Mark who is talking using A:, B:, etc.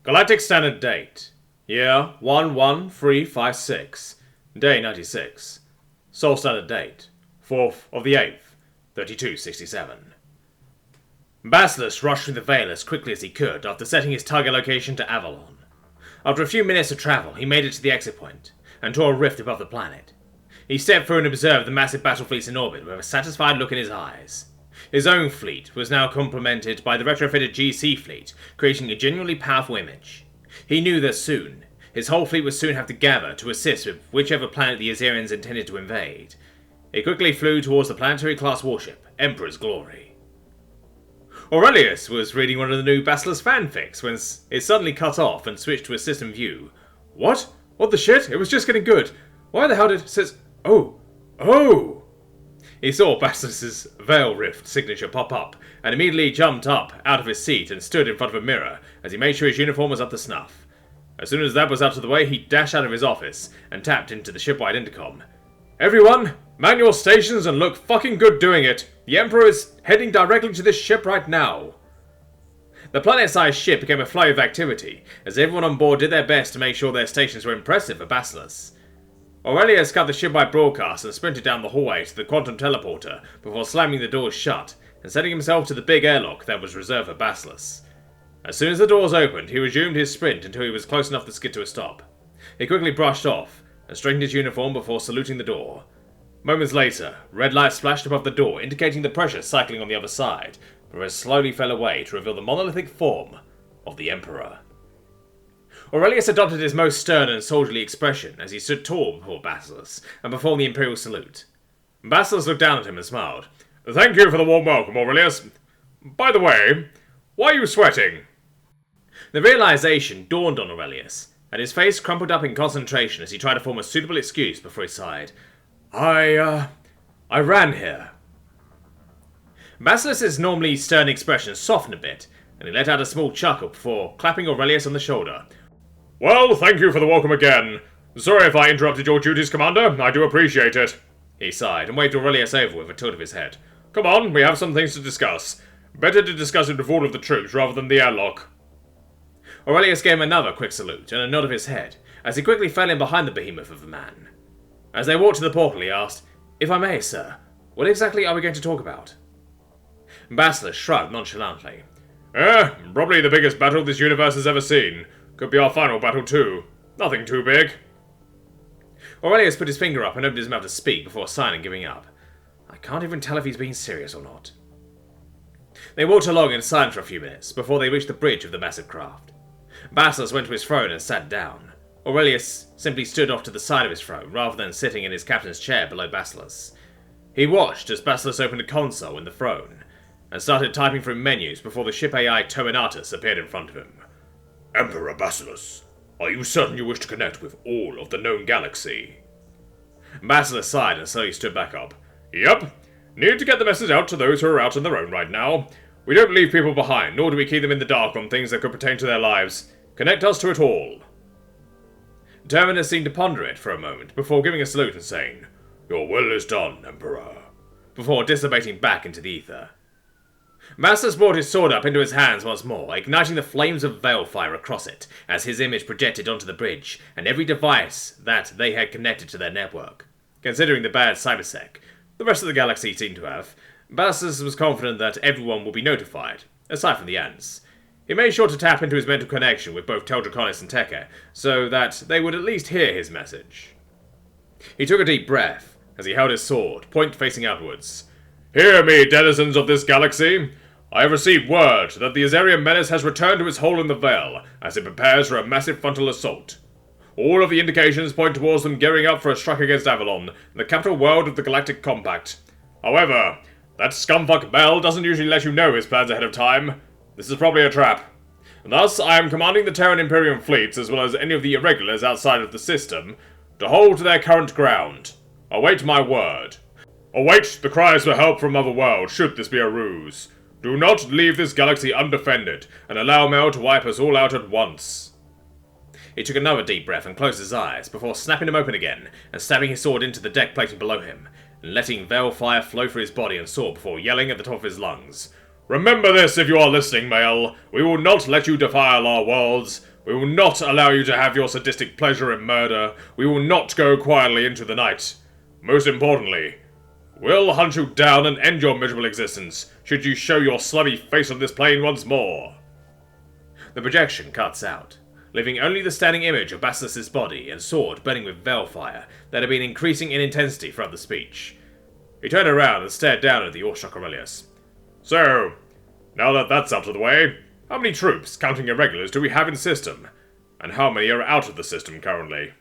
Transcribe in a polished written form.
A: Galactic Standard Date. Year 11356. Day 96. Sol Standard Date. 4th of the 8th, 3267. Basilisk rushed through the Veil as quickly as he could after setting his target location to Avalon. After a few minutes of travel, he made it to the exit point, and tore a rift above the planet. He stepped through and observed the massive battle fleets in orbit with a satisfied look in his eyes. His own fleet was now complemented by the retrofitted GC fleet, creating a genuinely powerful image. He knew that soon, his whole fleet would soon have to gather to assist with whichever planet the Azerians intended to invade. He quickly flew towards the planetary-class warship, Emperor's Glory. Aurelius was reading one of the new Basilisk fanfics when it suddenly cut off and switched to a system view. What? What the shit? It was just getting good. Why the hell did it says... Oh! He saw Basilisk's Veil Rift signature pop up, and immediately jumped up out of his seat and stood in front of a mirror as he made sure his uniform was up to snuff. As soon as that was out of the way, he dashed out of his office and tapped into the shipwide intercom. Everyone, man your stations and look fucking good doing it. The Emperor is heading directly to this ship right now. The planet-sized ship became a flow of activity, as everyone on board did their best to make sure their stations were impressive for Basilisk. Aurelius cut the shipwide broadcast and sprinted down the hallway to the quantum teleporter before slamming the doors shut and setting himself to the big airlock that was reserved for Basilisk. As soon as the doors opened, he resumed his sprint until he was close enough to skid to a stop. He quickly brushed off and straightened his uniform before saluting the door. Moments later, red lights flashed above the door, indicating the pressure cycling on the other side, before it slowly fell away to reveal the monolithic form of the Emperor. Aurelius adopted his most stern and soldierly expression as he stood tall before Basilisk and performed the Imperial salute. Basilisk looked down at him and smiled. Thank you for the warm welcome, Aurelius. By the way, why are you sweating? The realization dawned on Aurelius, and his face crumpled up in concentration as he tried to form a suitable excuse before he sighed. I ran here. Basilisk's normally stern expression softened a bit, and he let out a small chuckle before clapping Aurelius on the shoulder. Well, thank you for the welcome again. Sorry if I interrupted your duties, Commander. I do appreciate it. He sighed and waved Aurelius over with a tilt of his head. Come on, we have some things to discuss. Better to discuss it with all of the troops rather than the airlock. Aurelius gave him another quick salute and a nod of his head, as he quickly fell in behind the behemoth of a man. As they walked to the portal, he asked, If I may, sir, what exactly are we going to talk about? Basilisk shrugged nonchalantly. Probably the biggest battle this universe has ever seen. Could be our final battle too. Nothing too big. Aurelius put his finger up and opened his mouth to speak before sighing and giving up. I can't even tell if he's being serious or not. They walked along in silence for a few minutes before they reached the bridge of the massive craft. Basilisk went to his throne and sat down. Aurelius simply stood off to the side of his throne rather than sitting in his captain's chair below Basilisk. He watched as Basilisk opened a console in the throne and started typing through menus before the ship AI Terminatus appeared in front of him. Emperor Basilisk, are you certain you wish to connect with all of the known galaxy? Basilisk sighed and slowly stood back up. Yep. Need to get the message out to those who are out on their own right now. We don't leave people behind, nor do we keep them in the dark on things that could pertain to their lives. Connect us to it all. Terminus seemed to ponder it for a moment before giving a salute and saying, Your will is done, Emperor, before dissipating back into the ether. Basilisk brought his sword up into his hands once more, igniting the flames of veil fire across it as his image projected onto the bridge and every device that they had connected to their network. Considering the bad cybersec the rest of the galaxy seemed to have, Basilisk was confident that everyone would be notified, aside from the ants. He made sure to tap into his mental connection with both Teldraconis and Tekka, so that they would at least hear his message. He took a deep breath as he held his sword, point facing outwards. Hear me, denizens of this galaxy. I have received word that the Azerian menace has returned to its hole in the Veil, as it prepares for a massive frontal assault. All of the indications point towards them gearing up for a strike against Avalon, the capital world of the Galactic Compact. However, that scumfuck Bell doesn't usually let you know his plans ahead of time. This is probably a trap. Thus, I am commanding the Terran Imperium fleets, as well as any of the irregulars outside of the system, to hold to their current ground. Await my word. Await the cries for help from other worlds, should this be a ruse. Do not leave this galaxy undefended, and allow Mel to wipe us all out at once. He took another deep breath and closed his eyes, before snapping them open again, and stabbing his sword into the deck plating below him, and letting veil fire flow through his body and sword before yelling at the top of his lungs. Remember this if you are listening, Mel. We will not let you defile our worlds. We will not allow you to have your sadistic pleasure in murder. We will not go quietly into the night. Most importantly, we'll hunt you down and end your miserable existence, should you show your slubby face on this plane once more. The projection cuts out, leaving only the standing image of Basilis's body and sword burning with veil fire that had been increasing in intensity throughout the speech. He turned around and stared down at the awestruck Aurelius. So, now that that's out of the way, how many troops, counting irregulars, do we have in system? And how many are out of the system currently?